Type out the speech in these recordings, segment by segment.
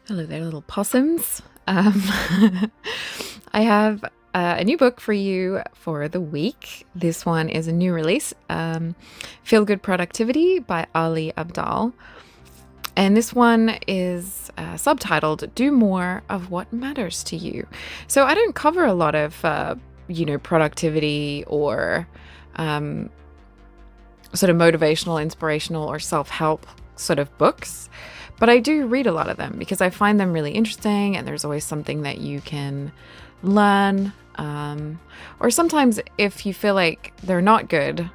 Hello there, little possums. I have a new book for you for the week. This one is a new release, Feel Good Productivity by Ali Abdaal. And this one is subtitled, Do More of What Matters to You. So I don't cover a lot of, productivity or sort of motivational, inspirational, or self-help sort of books. But I do read a lot of them because I find them really interesting, and there's always something that you can learn. Or sometimes if you feel like they're not good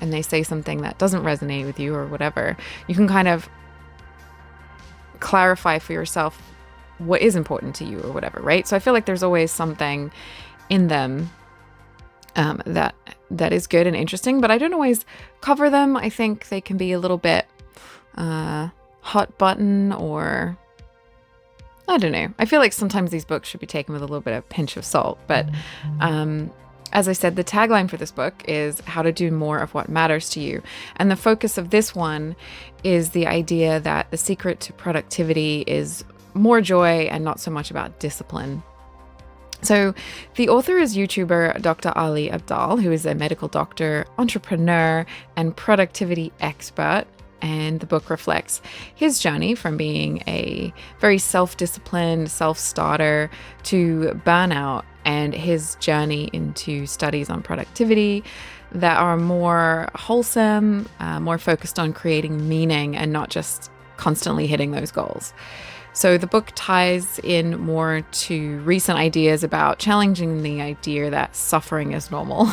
and they say something that doesn't resonate with you or whatever, you can kind of clarify for yourself what is important to you or whatever, right? So I feel like there's always something in them that is good and interesting, but I don't always cover them. I think they can be a little bit hot button, or I don't know. I feel like sometimes these books should be taken with a little bit of pinch of salt. But as I said, the tagline for this book is how to do more of what matters to you. And the focus of this one is the idea that the secret to productivity is more joy and not so much about discipline. So the author is YouTuber Dr. Ali Abdaal, who is a medical doctor, entrepreneur, and productivity expert. And the book reflects his journey from being a very self-disciplined self-starter to burnout, and his journey into studies on productivity that are more wholesome, more focused on creating meaning and not just constantly hitting those goals. So the book ties in more to recent ideas about challenging the idea that suffering is normal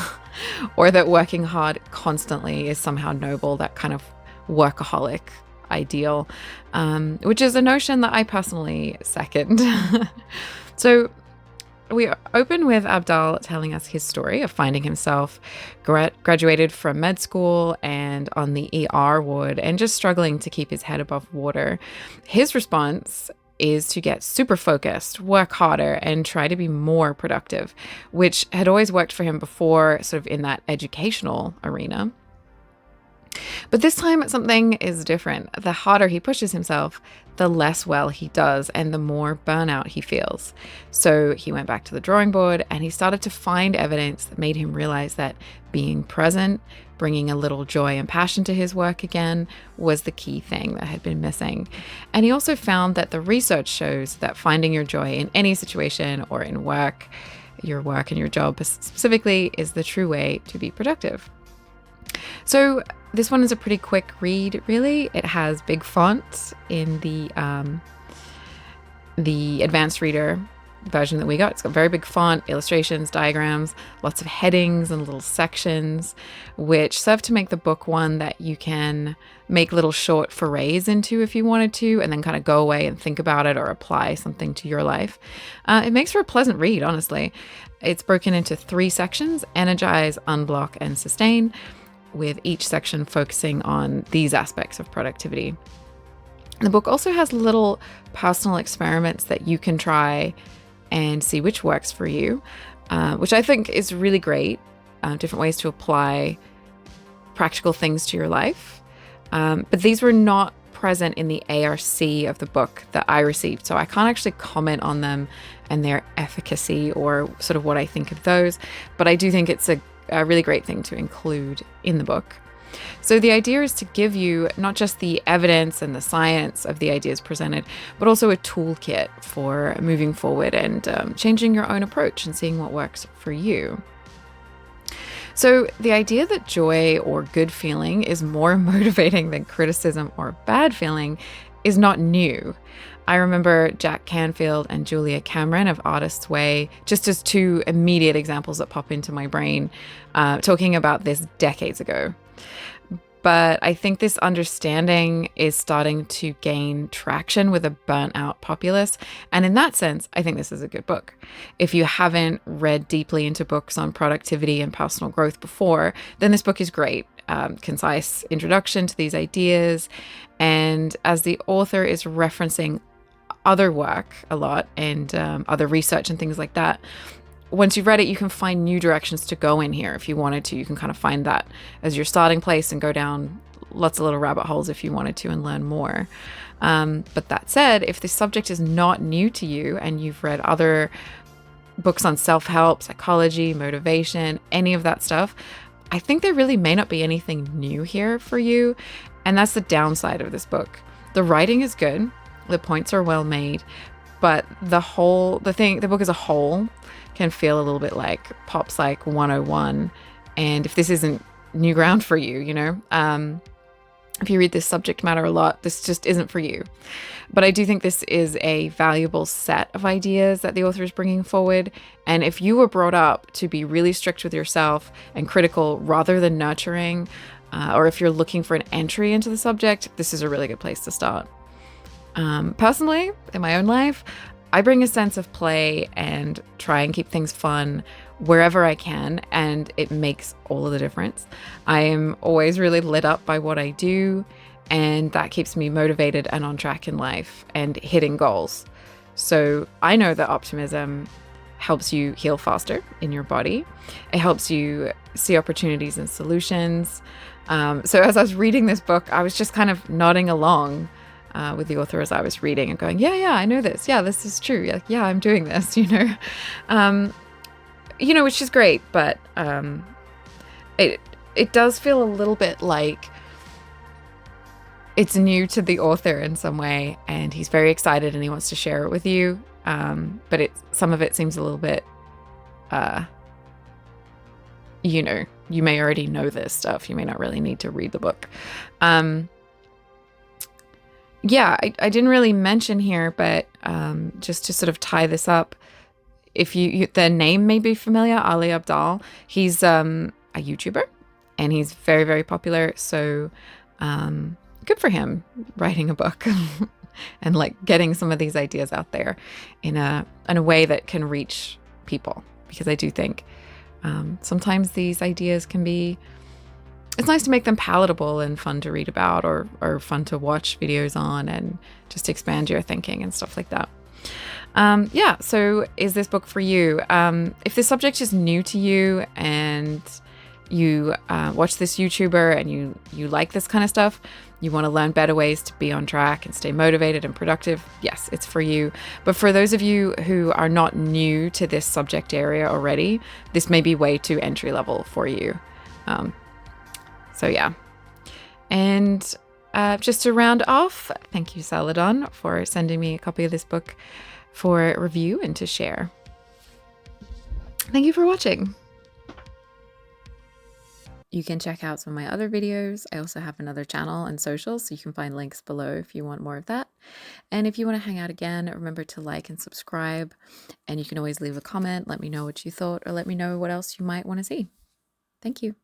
or that working hard constantly is somehow noble, that kind of workaholic ideal, which is a notion that I personally second. So we open with Abdaal telling us his story of finding himself graduated from med school and on the ER ward and just struggling to keep his head above water. His response is to get super focused, work harder, and try to be more productive, which had always worked for him before, sort of in that educational arena. But this time, something is different. The harder he pushes himself, the less well he does and the more burnout he feels. So he went back to the drawing board and he started to find evidence that made him realize that being present, bringing a little joy and passion to his work again, was the key thing that had been missing. And he also found that the research shows that finding your joy in any situation or in work and your job specifically, is the true way to be productive. So this one is a pretty quick read, really. It has big font in the advanced reader version that we got. It's got very big font, illustrations, diagrams, lots of headings and little sections, which serve to make the book one that you can make little short forays into if you wanted to, and then kind of go away and think about it or apply something to your life. It makes for a pleasant read, honestly. It's broken into 3 sections: energize, unblock, and sustain, with each section focusing on these aspects of productivity. The book also has little personal experiments that you can try and see which works for you, which I think is really great. Different ways to apply practical things to your life. But these were not present in the ARC of the book that I received, so I can't actually comment on them and their efficacy or sort of what I think of those. But I do think it's a really great thing to include in the book. So the idea is to give you not just the evidence and the science of the ideas presented, but also a toolkit for moving forward and changing your own approach and seeing what works for you. So the idea that joy or good feeling is more motivating than criticism or bad feeling is not new. I remember Jack Canfield and Julia Cameron of Artist's Way, just as 2 immediate examples that pop into my brain, talking about this decades ago. But I think this understanding is starting to gain traction with a burnt-out populace. And in that sense, I think this is a good book. If you haven't read deeply into books on productivity and personal growth before, then this book is great. Concise introduction to these ideas. And as the author is referencing other work a lot and other research and things like that, once you've read it, you can find new directions to go in here if you wanted to. You can kind of find that as your starting place and go down lots of little rabbit holes if you wanted to and learn more. But that said, if this subject is not new to you and you've read other books on self-help, psychology, motivation, any of that stuff, I think there really may not be anything new here for you. And that's the downside of this book. The writing is good. The points are well made, but the book as a whole can feel a little bit like Pop Psych 101. And if this isn't new ground for you, if you read this subject matter a lot, this just isn't for you. But I do think this is a valuable set of ideas that the author is bringing forward. And if you were brought up to be really strict with yourself and critical rather than nurturing, or if you're looking for an entry into the subject, this is a really good place to start. Personally, in my own life, I bring a sense of play and try and keep things fun wherever I can, and it makes all of the difference. I am always really lit up by what I do, and that keeps me motivated and on track in life and hitting goals. So I know that optimism helps you heal faster in your body. It helps you see opportunities and solutions. So as I was reading this book, I was just kind of nodding along with the author as I was reading and going, yeah, I know this. Yeah, this is true. Yeah, I'm doing this, which is great. But it does feel a little bit like it's new to the author in some way, and he's very excited and he wants to share it with you. But some of it seems a little bit, you may already know this stuff. You may not really need to read the book. I didn't really mention here, but just to sort of tie this up, if the name may be familiar, Ali Abdaal, he's a YouTuber and he's very, very popular. So good for him writing a book and like getting some of these ideas out there in a way that can reach people, because I do think sometimes these ideas can be, it's nice to make them palatable and fun to read about or fun to watch videos on and just expand your thinking and stuff like that. So is this book for you? If this subject is new to you and you watch this YouTuber and you like this kind of stuff, you want to learn better ways to be on track and stay motivated and productive, yes, it's for you. But for those of you who are not new to this subject area already, this may be way too entry level for you. And just to round off, thank you, Saladon, for sending me a copy of this book for review and to share. Thank you for watching. You can check out some of my other videos. I also have another channel and socials, so you can find links below if you want more of that. And if you want to hang out again, remember to like and subscribe. And you can always leave a comment, let me know what you thought, or let me know what else you might want to see. Thank you.